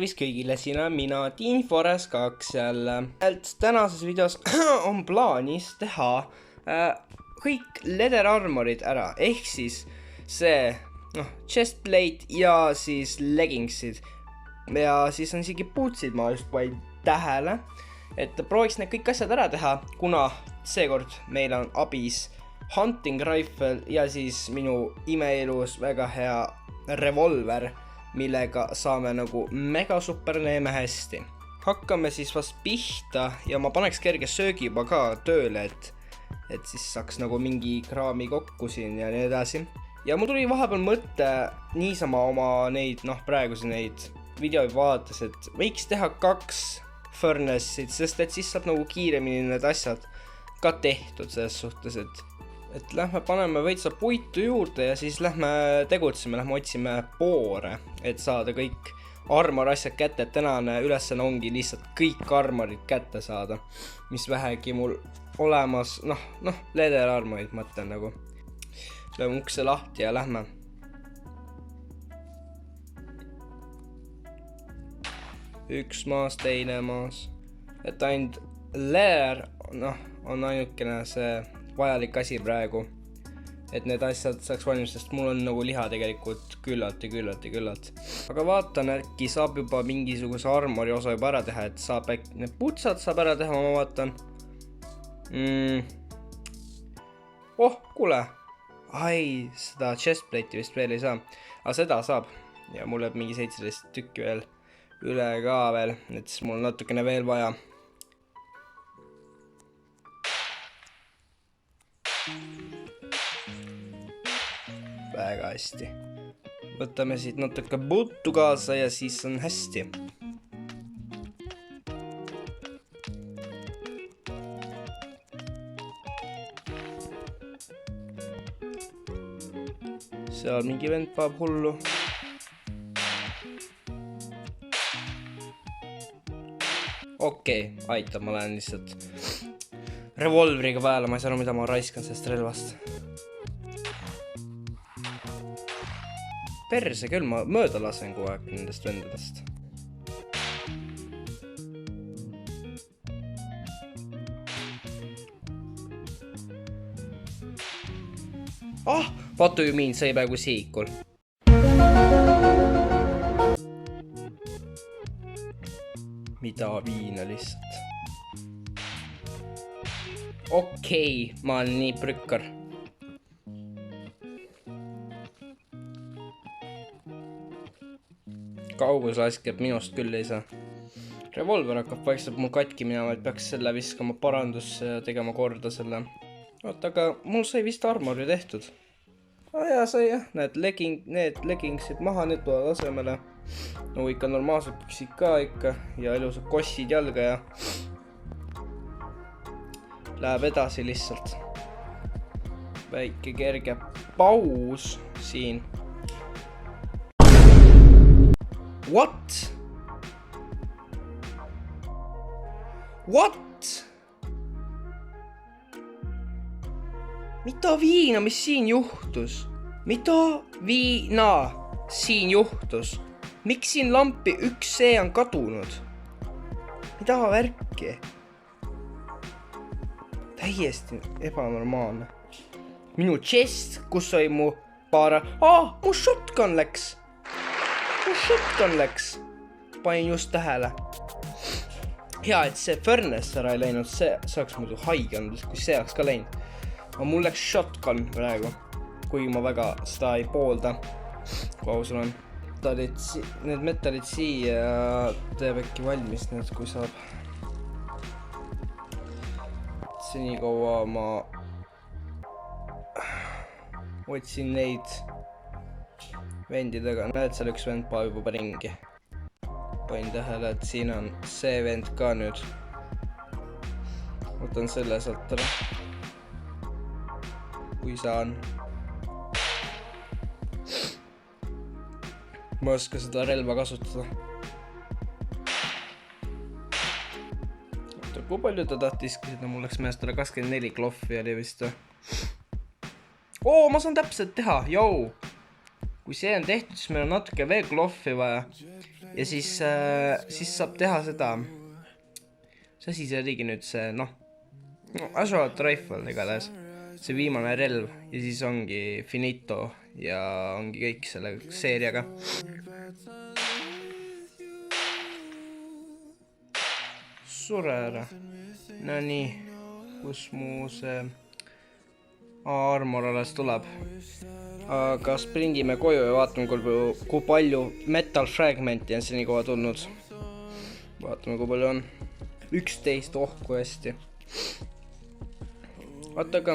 tervist kõigile, siin on mina, Team Forest 2 jälle. Tänases videos on plaanis teha kõik leather armorid ära, ehk siis see chestplate ja siis leggingsid. Ja siis on isegi bootsid, ma just vaid tähele, et prooviks need kõik asjad ära teha, kuna seekord meil on abis hunting rifle ja siis minu imeelus väga hea revolver, millega saame nagu mega super neeme hästi. Hakkame siis vast pihta ja ma paneks kerge söögi juba ka tööle, et siis saaks nagu mingi kraami kokku siin ja nii edasi. Ja mul tuli vahepeal mõtte niisama oma neid, praeguse neid videoid vaadates, et võiks teha 2 furnace'id, sest et siis saab nagu kiiremini need asjad ka tehtud selles suhtes, et lähme paneme veitsa puitu juurde ja siis lähme tegutseme, lähme otsime poore, et saada kõik armor asjad kätte, et tänane ülesanne ongi lihtsalt kõik armorid kätte saada, mis vähegi mul olemas, leather armorid mõtlen nagu. Lööme ukse lahti ja lähme. Üks maas, teine maas. Et ainult leather, on ainukene see vajalik asi praegu, et need asjad saaks valmis, sest mul on nagu liha tegelikult küllalt. Aga vaatan, äkki saab juba mingisuguse armori osa juba ära teha, et saab äkki need putsad saab ära teha, ma vaatan. Kuule. Ai, seda chestplate'i vist veel ei saa. Aga seda saab. Ja mul läheb mingi 17 tükki veel üle ka veel, et siis mul on natukene veel vaja. Väga hästi. Võtame siit natuke puttu kaasa ja siis on hästi. Seal mingi vend paab hullu. Okei, aitab, ma lähen lihtsalt revolveriga pääle, ma ei saa aru, mida ma raiskan sellest relvast. Perse küll, ma mööda lasen kogu aeg nendest vendadest. What do you mean, sai praegu siikul? Mida viina lihtsalt. Okei, ma olen nii prükkar. Kaugus laskeb minust küll ei saa. Revolver hakkab vaikselt mul katki minema, et peaks selle viskama parandusse ja tegema korda selle. Aga mul sai vist armori tehtud. Ja sai jah, need leggingsid maha, need tulevad asemele. No ikka normaalselt püksid ka ikka ja ilusad kossid jalga ja läheb edasi lihtsalt. Väike kerge paus siin. What? Mitä viina, mis siin juhtus? Mitä viina siin juhtus? Miks siin lampi üks see on kadunud? Mida värki? Täiesti ebanormaalne. Minu chest, kus oli mu mu shotgun läks. Panin just tähele. Hea, et see furnace ära ei läinud, see saaks muidu haige olnud, kui see oleks ka läinud. Aga mul läks shotgun praegu, kuigi ma väga seda ei poolda, kui aus olen. Need metallid siia teeb äkki valmis need, kui saab. Seni kaua ma otsin neid vendidega. Näed, seal üks vend paab juba ringi. Panin tähele, et siin on see vend ka nüüd. Võtan selle sealt ära. Kui saan. Ma oska seda relva kasutada. Kui palju ta tahtis küsida, mul läks meelest 24 kloffi oli vist. Ma saan täpselt teha, Kui see on tehtud, siis meil on natuke veel kloffi vaja. ja siis saab teha seda, see asi see oligi nüüd see, assault rifle igatahes, see viimane relv ja siis ongi finito ja ongi kõik selle seeriaga. Sure ära. No nii, kus mu see armor alles tuleb. Aga sprindime koju ja vaatame, kui palju metal fragmenti on seni koha tulnud. Vaatame, kui palju on. 11, kui hästi. Vaata, aga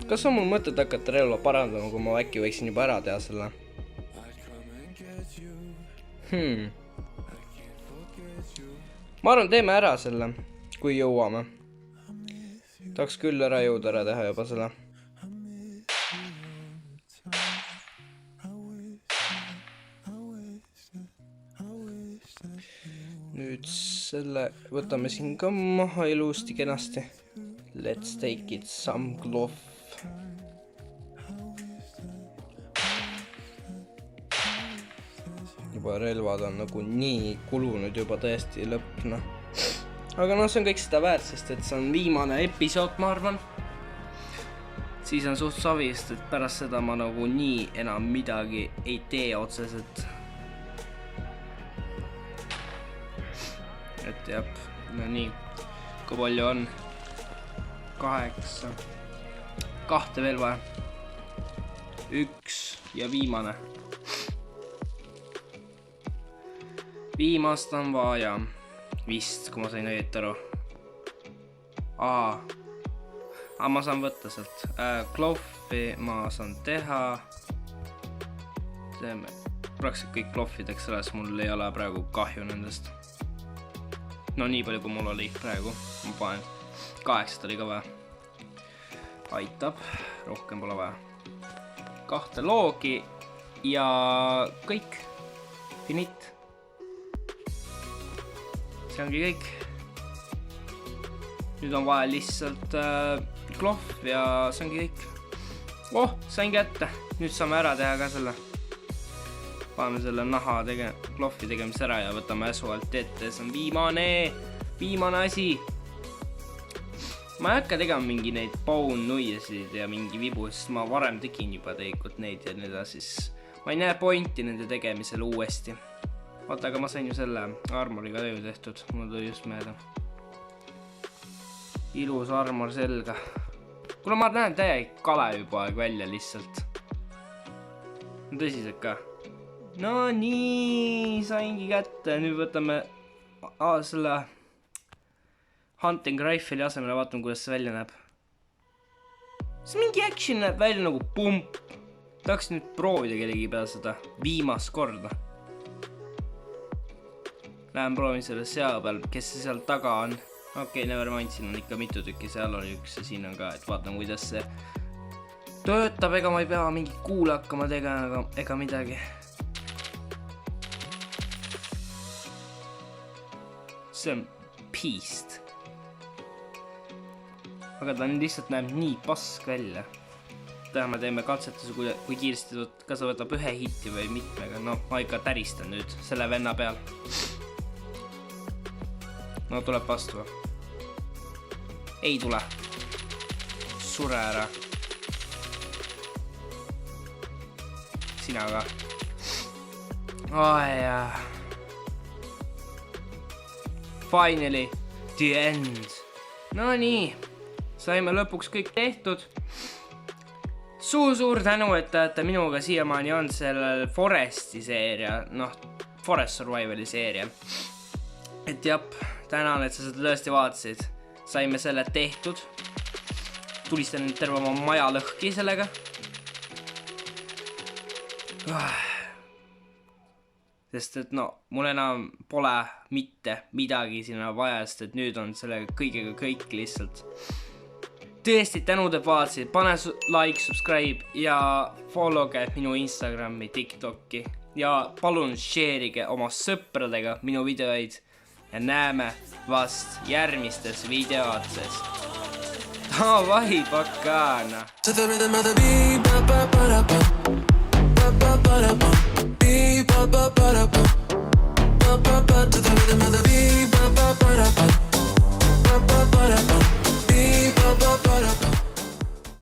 kas on mul mõtet hakata relva parandama, kui ma äkki võiksin juba ära teha selle? Ma arvan, teeme ära selle, kui jõuame. Tahaks küll ära jõuda ära teha juba selle. Nüüd selle võtame siin ka maha ilusti kenasti. Let's take it some glove. Juba relvad on nagu nii kulunud juba täiesti lõpna. Aga see on kõik seda väärt, sest et see on viimane episood, ma arvan. Siis on suht savi, sest et pärast seda ma nagu nii enam midagi ei tee otseselt. Et jah, no nii, kui palju on? 8. 2 veel vaja. 1 ja viimane. Viimast on vaja. Vist, kui ma sain õieti aru. Ma saan võtta sealt. Kloffi ma saan teha. Teeme praktiliselt kõik kloffideks selles. Mul ei ole praegu kahju nendest. No nii palju, kui mul oli praegu. Ma panen 8 oli ka vaja. Aitab. Rohkem pole vaja. 2 loogi. Ja kõik. Finit. See ongi kõik. Nüüd on vaja lihtsalt kloff ja see ongi kõik. Sain kätte. Nüüd saame ära teha ka selle. Paneme selle naha kloffi tegemise ära ja võtame äsualt ette. See on viimane asi. Ma ei hakka tegema mingi neid bone nuiasid ja mingi vibu, sest ma varem tegin juba tegelikult neid ja need siis ma ei näe pointi nende tegemisel uuesti. Vaata, aga ma sain ju selle armoriga töö tehtud. Mul tuli just meelde. Ilus armor selga. Kuule, ma näen täiega kale juba aeg välja lihtsalt. Tõsiselt ka. No nii, saingi kätte. Nüüd võtame selle hunting rifle'i asemele. Vaatame, kuidas see välja näeb. See mingi action näeb välja nagu pump. Tahaks nüüd proovida kellegi peale seda viimast korda. Lähen proovin selle sea peal, kes see seal taga on. Okei, never mind, siin on ikka mitu tükki, seal oli üks ja siin on ka, et vaatame, kuidas see töötab, ega ma ei pea mingi kuule hakkama tegema ega midagi. See on beast. Aga ta lihtsalt näeb nii pask välja. Täna me teeme katsetuse, kui kiiresti kas ta võtab 1 hitti või mitmega. No, ma ikka täristan nüüd selle venna peal. No, tuleb vastu. Ei tule. Sure ära. Sina ka. Finally, the end. No nii, saime lõpuks kõik tehtud. Suur tänu, et olete minuga siiamaani on sellel Foresti seeria, Forest Survivali seeria. Et jah, tänan, et sa seda tõesti vaatasid. Saime selle tehtud. Tulistan nüüd terve oma maja lõhki sellega. Sest et mul enam pole mitte midagi sinna vaja, sest et nüüd on sellega kõigega kõik lihtsalt. Tõesti tänud, et vaatasid. Pane like, subscribe ja followge minu Instagrami, TikToki. Ja palun share'ige oma sõpradega minu videoid. Ja näeme vast järgmistes videotes. Davai, pakana! To the rhythm of the beat, ba ba ba da ba. Ba ba ba da ba. Beat, ba ba ba da ba. to the rhythm of the beat, ba ba ba da ba